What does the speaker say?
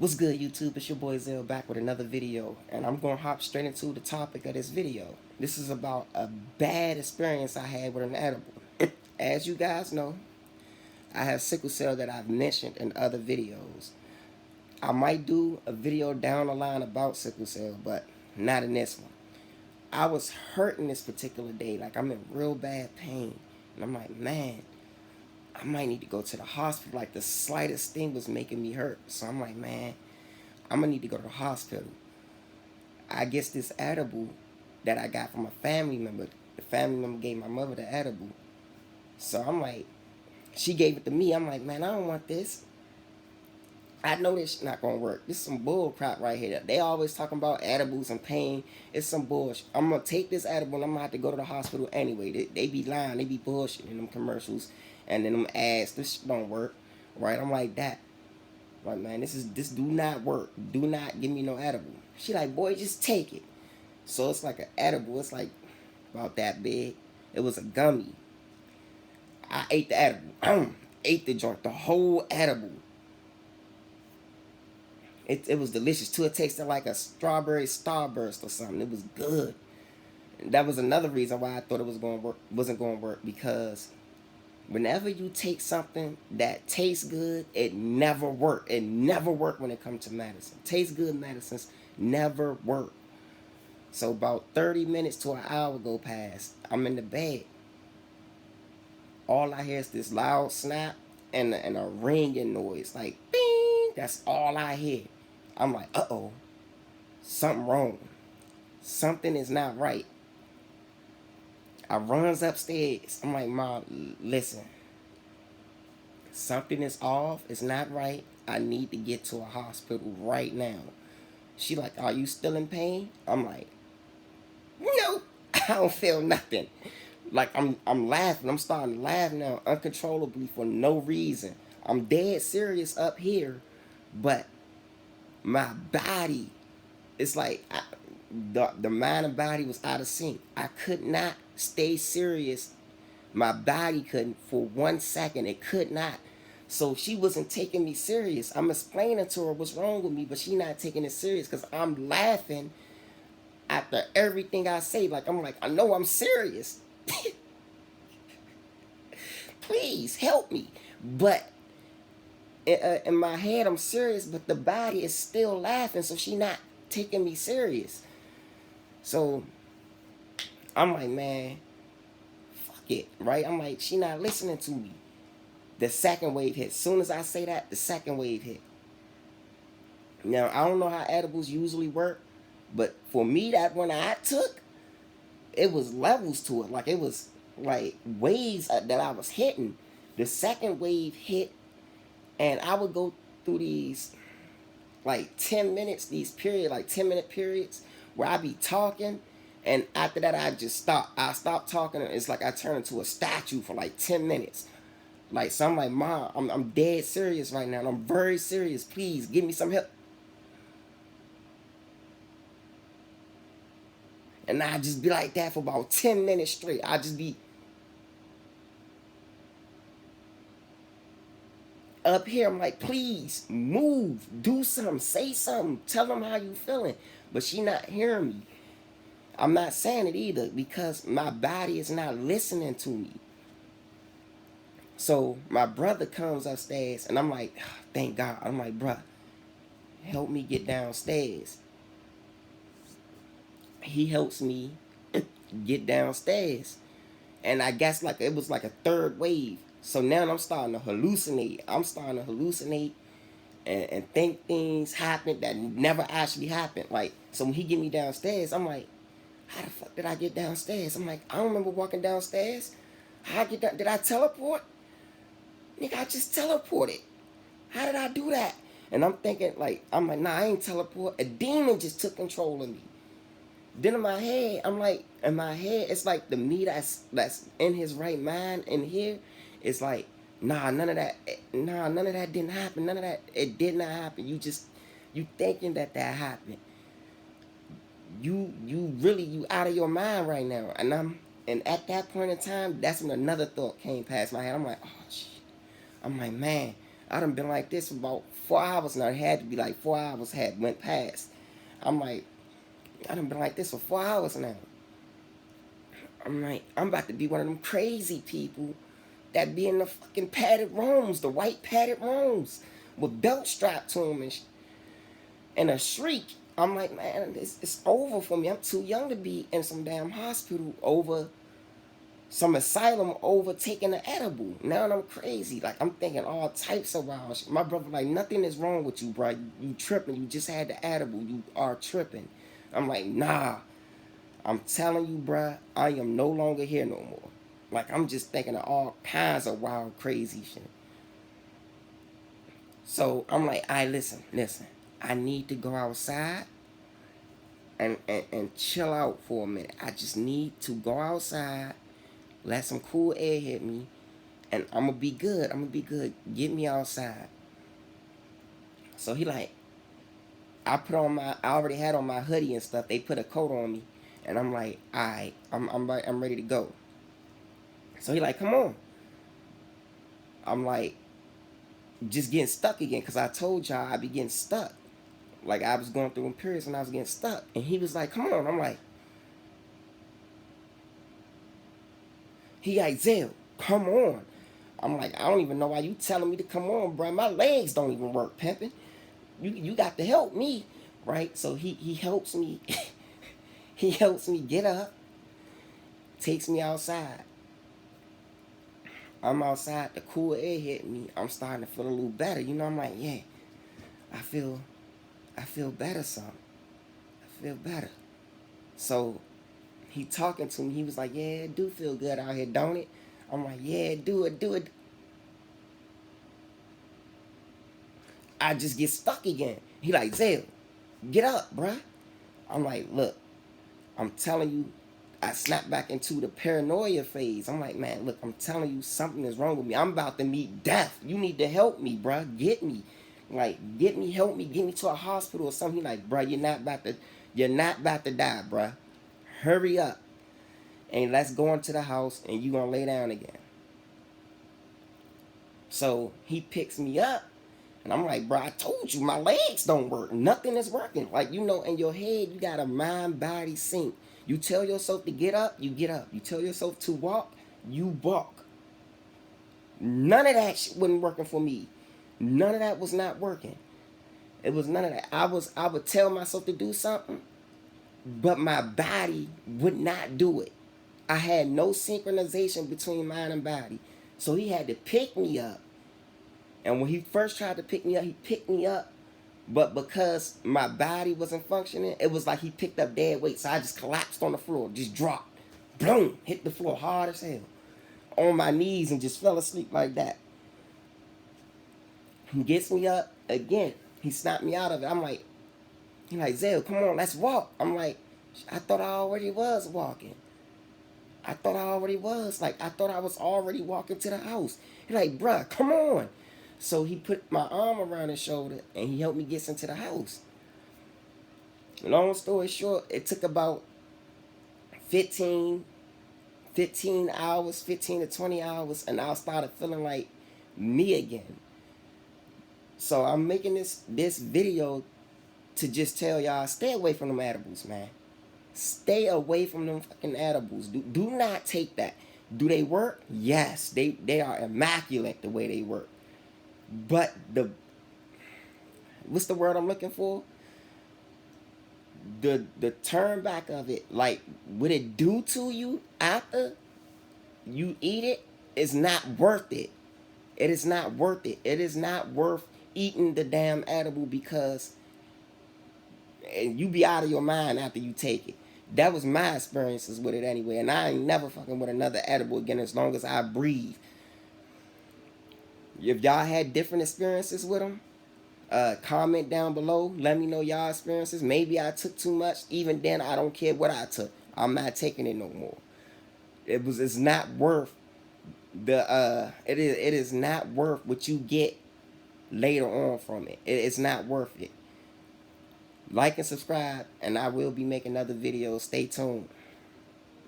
What's good, YouTube? It's your boy Zell back with another video, and I'm gonna hop straight into the topic of this video. This is about a bad experience I had with an edible. As you guys know, I have sickle cell that I've mentioned in other videos. I might do a video down the line about sickle cell, but not in this one. I was hurting this particular day, like I'm in real bad pain, and I'm like, man, I might need to go to the hospital. Like the slightest thing was making me hurt, so I'm like, man, I'm gonna need to go to the hospital. I guess this edible that I got from a family member, the family member gave my mother the edible. So I'm like, she gave it to me. I'm like, man, I don't want this. I know this not gonna work. This is some bull crap right here. They always talking about edibles and pain. It's some bullshit. I'm gonna take this edible and I'm gonna have to go to the hospital anyway. They be lying. They be bullshitting in them commercials and then them ads. This shit don't work, right? I'm like that. Like, man, this do not work. Do not give me no edible. She like, boy, just take it. So it's like an edible. It's like about that big. It was a gummy. I ate the edible. Ate the joint, the whole edible. It was delicious too. It tasted like a strawberry starburst or something. It was good. And that was another reason why I thought it wasn't going to work, because whenever you take something that tastes good, it never work. It never work when it comes to medicine. Taste good medicines never work. So about 30 minutes to an hour go past. I'm in the bed. All I hear is this loud snap and a ringing noise, like bing. That's all I hear. I'm like, uh-oh, something wrong. Something is not right. I runs upstairs. I'm like, Mom, listen. Something is off. It's not right. I need to get to a hospital right now. She like, are you still in pain? I'm like, no, I don't feel nothing. Like I'm laughing. I'm starting to laugh now uncontrollably for no reason. I'm dead serious up here, but my body, it's like the mind and body was out of sync. I could not stay serious. My body couldn't for 1 second. It could not. So she wasn't taking me serious. I'm explaining to her what's wrong with me, but she not taking it serious because I'm laughing after everything I say. Like, I'm like, I know I'm serious. Please help me. But in my head, I'm serious, but the body is still laughing, so she not taking me serious. So I'm like, man, fuck it, right? I'm like, she not listening to me. The second wave hit. As soon as I say that, the second wave hit. Now, I don't know how edibles usually work, but for me, that one I took, it was levels to it. Like, it was like waves that I was hitting. The second wave hit, and I would go through these like 10 minutes, these period, like 10-minute periods where I be talking, and after that I just stop. I stop talking, and it's like I turn into a statue for like 10 minutes. Like, so I'm like, Mom, I'm dead serious right now, and I'm very serious. Please give me some help. And I just be like that for about 10 minutes straight. I just be up here. I'm like, please move, do something, say something, tell them how you feeling. But she not hearing me. I'm not saying it either because my body is not listening to me. So my brother comes upstairs, and I'm like, thank God. I'm like, bruh, help me get downstairs. He helps me get downstairs. And I guess like it was like a third wave. So now I'm starting to hallucinate. I'm starting to hallucinate and think things happen that never actually happened. Like, so when he get me downstairs, I'm like, how the fuck did I get downstairs? I'm like, I don't remember walking downstairs. How I get down? Did I teleport? Nigga, I just teleported. How did I do that? And I'm thinking, like, I'm like, nah, I ain't teleport. A demon just took control of me. Then in my head, I'm like, in my head, it's like the me that's in his right mind in here. It's like, nah, none of that didn't happen. None of that, it did not happen. You thinking that happened. You really, you out of your mind right now. And at that point in time, that's when another thought came past my head. I'm like, oh shit. I'm like, man, I done been like this for about 4 hours now. It had to be like 4 hours had went past. I'm like, I done been like this for 4 hours now. I'm like, I'm about to be one of them crazy people that be in the fucking padded rooms, the white padded rooms, with belt strapped to them and a shriek. I'm like, man, it's over for me. I'm too young to be in some damn hospital over some asylum over taking an edible. Now I'm crazy. Like, I'm thinking all types of wild shit. My brother like, nothing is wrong with you, bro. You tripping. You just had the edible. You are tripping. I'm like, nah. I'm telling you, bruh, I am no longer here no more. Like, I'm just thinking of all kinds of wild, crazy shit. So I'm like, all right, listen. I need to go outside and chill out for a minute. I just need to go outside, let some cool air hit me, and I'm gonna be good. Get me outside. So he like, I already had on my hoodie and stuff. They put a coat on me, and I'm like, all right, I'm ready to go. So he like, come on. I'm like, just getting stuck again, because I told y'all I be getting stuck. Like, I was going through periods and I was getting stuck. And he was like, come on. I'm like, he like, Zell, come on. I'm like, I don't even know why you telling me to come on, bro. My legs don't even work, pimping. You got to help me, right? So he helps me. He helps me get up, takes me outside. I'm outside, the cool air hit me. I'm starting to feel a little better. You know, I'm like, yeah, I feel better, son. I feel better. So he talking to me. He was like, yeah, it do feel good out here, don't it? I'm like, yeah, do it. I just get stuck again. He like, Zell, get up, bruh. I'm like, look, I'm telling you, I snap back into the paranoia phase. I'm like, man, look, I'm telling you, something is wrong with me. I'm about to meet death. You need to help me, bruh. Get me. Like, get me, help me, get me to a hospital or something. He like, bruh, you're not about to die, bruh. Hurry up. And let's go into the house and you gonna lay down again. So he picks me up. And I'm like, bro, I told you my legs don't work. Nothing is working. Like, you know, in your head, you got a mind-body sync. You tell yourself to get up, you get up. You tell yourself to walk, you walk. None of that shit wasn't working for me. None of that was not working. It was none of that. I would tell myself to do something, but my body would not do it. I had no synchronization between mind and body. So he had to pick me up. And when he first tried to pick me up, he picked me up. But because my body wasn't functioning, it was like he picked up dead weight. So I just collapsed on the floor, just dropped. Boom! Hit the floor hard as hell. On my knees and just fell asleep like that. He gets me up again. He snapped me out of it. I'm like, he's like, Zell, come on, let's walk. I'm like, I thought I already was walking. I thought I already was. Like, I thought I was already walking to the house. He's like, bruh, come on. So he put my arm around his shoulder and he helped me get into the house. Long story short, it took about 15 hours, 15 to 20 hours, and I started feeling like me again. So I'm making this video to just tell y'all, stay away from them edibles, man. Stay away from them fucking edibles. Do not take that. Do they work? Yes, they are immaculate the way they work. But what's the word I'm looking for? The turn back of it, like what it do to you after you eat it is not worth it. It is not worth it. It is not worth eating the damn edible because you be out of your mind after you take it. That was my experiences with it anyway, and I ain't never fucking with another edible again as long as I breathe. If y'all had different experiences with them, comment down below. Let me know y'all experiences. Maybe I took too much. Even then, I don't care what I took. I'm not taking it no more. It's not worth it is not worth what you get later on from it. It's not worth it. Like and subscribe, and I will be making another video. Stay tuned.